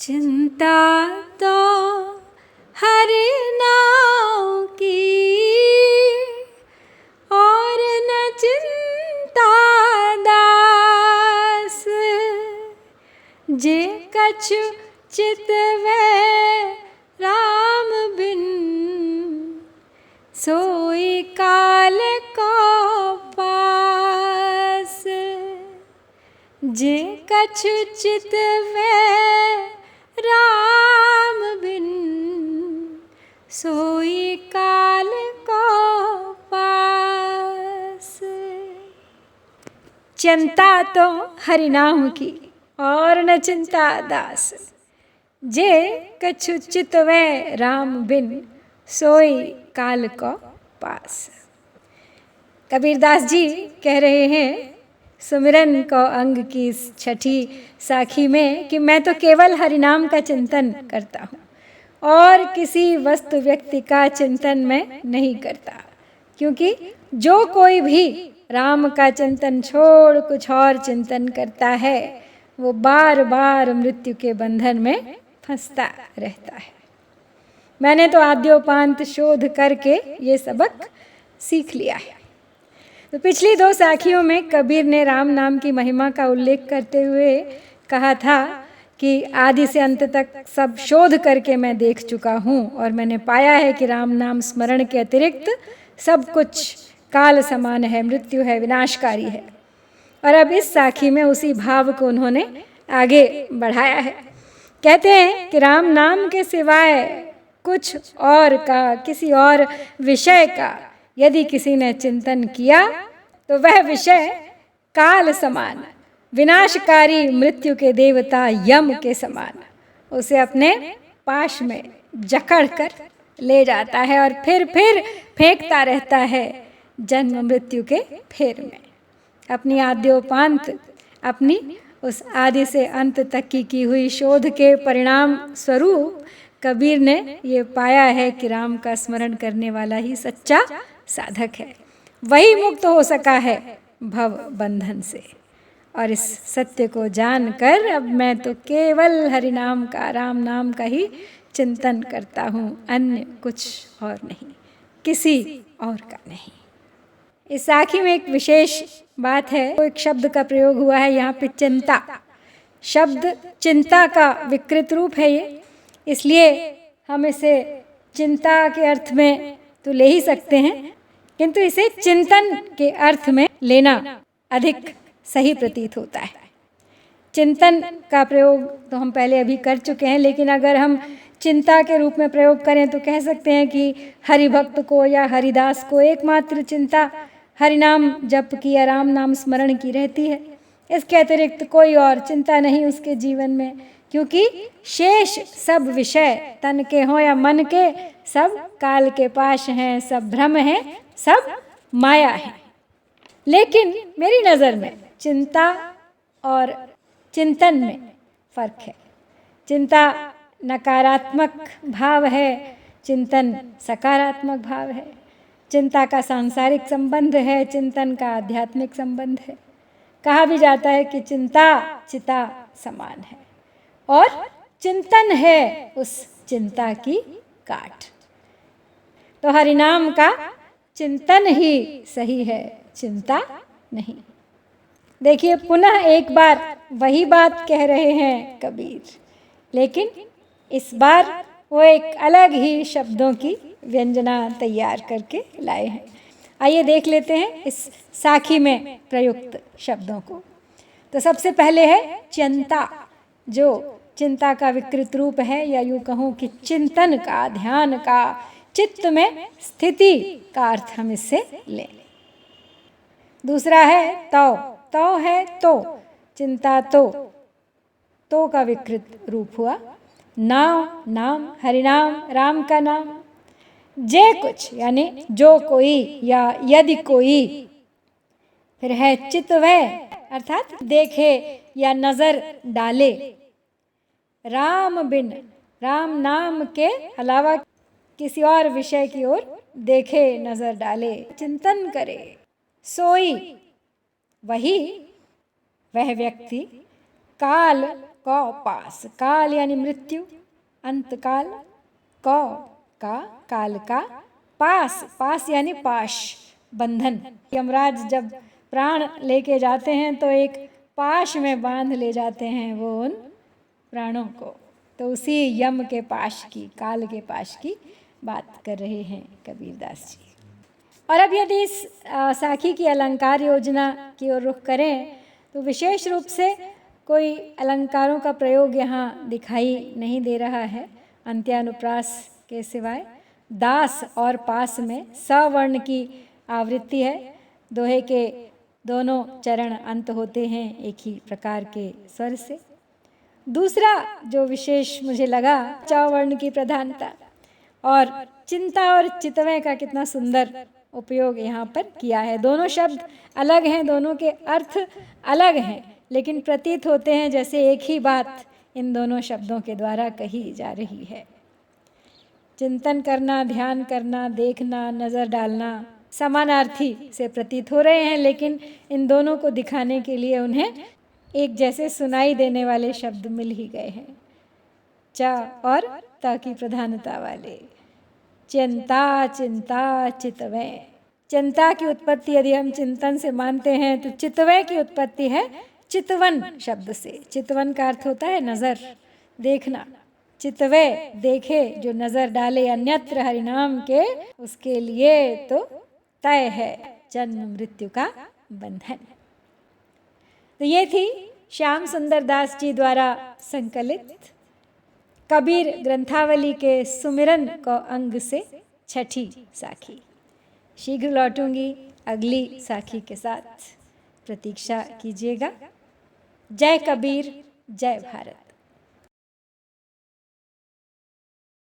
चिंता तो हरि नाम की और न चिंता दास, जे कछु चितवै राम बिन, सोई काल को पास। जे कछु चितवै राम बिन, सोई काल को पास। चिंता तो हरि नाम की और न चिंता दास, जे कछु चितवै राम बिन, सोई काल को पास। कबीरदास जी कह रहे हैं सुमिरन को अंग की छठी साखी में कि मैं तो केवल हरिनाम का चिंतन करता हूँ और किसी वस्तु व्यक्ति का चिंतन मैं नहीं करता, क्योंकि जो कोई भी राम का चिंतन छोड़ कुछ और चिंतन करता है वो बार बार मृत्यु के बंधन में फंसता रहता है। मैंने तो आद्योपांत शोध करके ये सबक सीख लिया है। तो पिछली दो साखियों में कबीर ने राम नाम की महिमा का उल्लेख करते हुए कहा था कि आदि से अंत तक सब शोध करके मैं देख चुका हूँ और मैंने पाया है कि राम नाम स्मरण के अतिरिक्त सब कुछ काल समान है, मृत्यु है, विनाशकारी है। और अब इस साखी में उसी भाव को उन्होंने आगे बढ़ाया है। कहते हैं कि राम नाम के सिवाय कुछ और का, किसी और विषय का यदि किसी ने चिंतन किया तो वह विषय काल समान, विनाशकारी मृत्यु के देवता यम के समान उसे अपने पाश में जकड़ कर ले जाता है और फिर फेंकता रहता है जन्म मृत्यु के फेर में। अपनी आद्योपांत, अपनी उस आदि से अंत तक की हुई शोध के परिणाम स्वरूप कबीर ने ये पाया है कि राम का स्मरण करने वाला ही सच्चा साधक है, वही मुक्त हो सका है भव बंधन से। और इस सत्य को जानकर अब मैं तो केवल हरि नाम का, राम नाम का ही चिंतन करता हूँ, अन्य कुछ और नहीं, किसी और का नहीं। इस साखी में एक विशेष बात है, वो एक शब्द का प्रयोग हुआ है यहाँ पे, चिंता शब्द चिंता का विकृत रूप है ये, इसलिए हम इसे चिंता के अर्थ में तो ले ही सकते हैं, किंतु इसे चिंतन के अर्थ में लेना अधिक सही प्रतीत होता है। चिंतन का प्रयोग तो हम पहले अभी कर चुके हैं, लेकिन अगर हम चिंता के रूप में प्रयोग करें तो कह सकते हैं कि हरि भक्त को या हरिदास को एकमात्र चिंता हरिनाम जप की या राम नाम स्मरण की रहती है। इसके अतिरिक्त कोई और चिंता नहीं उसके जीवन में, क्योंकि शेष सब विषय तन के हों या मन के सब काल के पाश हैं, सब भ्रम हैं, सब माया है। लेकिन मेरी नज़र में चिंता और चिंतन में फर्क है। चिंता नकारात्मक भाव है, चिंतन सकारात्मक भाव है। चिंता का सांसारिक संबंध है, चिंतन का आध्यात्मिक संबंध है। कहा भी जाता है कि चिंता चिता समान है और चिंतन है उस चिंता की काट। तो हरिनाम का चिंतन ही सही है, चिंता नहीं। देखिए पुनः एक बार वही बात कह रहे हैं कबीर, लेकिन इस बार वो एक अलग ही शब्दों की व्यंजना तैयार करके लाए हैं। आइए देख लेते हैं इस साखी में प्रयुक्त शब्दों को। तो सबसे पहले है चिंता, जो चिंता का विकृत रूप है, या यूँ कहूँ कि चिंतन का, ध्यान का, चित्त में स्थिति का अर्थ हम इससे लें। दूसरा है तो, तो है तो, चिंता तो का विकृत रूप हुआ। नाम, नाम, हरिनाम, राम का नाम। जे कुछ यानी जो कोई या यदि कोई। फिर है चितवै अर्थात देखे या नजर डाले। राम बिन, राम नाम के अलावा किसी और विषय की ओर देखे, नजर डाले, चिंतन करे। सोई, वही वह व्यक्ति काल कौ पास, काल यानी मृत्यु, अंतकाल, कौ का काल का, पास, पास यानी पाश, बंधन। यमराज जब प्राण लेके जाते हैं तो एक पाश में बांध ले जाते हैं वो उन प्राणों को, तो उसी यम के पाश की, काल के पाश की बात कर रहे हैं कबीरदास जी। और अब यदि इस साखी की अलंकार योजना की ओर रुख करें तो विशेष रूप से कोई अलंकारों का प्रयोग यहाँ दिखाई नहीं दे रहा है अंत्यानुप्रास के सिवाय। दास और पास में सवर्ण की आवृत्ति है, दोहे के दोनों चरण अंत होते हैं एक ही प्रकार के स्वर से। दूसरा जो विशेष मुझे लगा, चवर्ण की प्रधानता और चिंता और चितवय का कितना सुंदर उपयोग यहाँ पर किया है। दोनों शब्द अलग हैं, दोनों के अर्थ अलग हैं, लेकिन प्रतीत होते हैं जैसे एक ही बात इन दोनों शब्दों के द्वारा कही जा रही है। चिंतन करना, ध्यान करना, देखना, नज़र डालना समानार्थी से प्रतीत हो रहे हैं, लेकिन इन दोनों को दिखाने के लिए उन्हें एक जैसे सुनाई देने वाले शब्द मिल ही गए हैं, च और त की प्रधानता वाले। चिंता, चिंता, चितवय। चिंता की उत्पत्ति यदि हम चिंतन से मानते हैं तो चितवय की उत्पत्ति है चितवन शब्द से। चितवन का अर्थ होता है नज़र, देखना। चितवय देखे, जो नज़र डाले अन्यत्र हरिनाम के, उसके लिए तो तय है जन्म मृत्यु का बंधन। तो ये थी श्याम सुंदर दास जी द्वारा संकलित कबीर ग्रंथावली के सुमिरन को अंग से छठी साखी। शीघ्र लौटूंगी अगली साखी के साथ, प्रतीक्षा कीजिएगा। जय कबीर, जय भारत।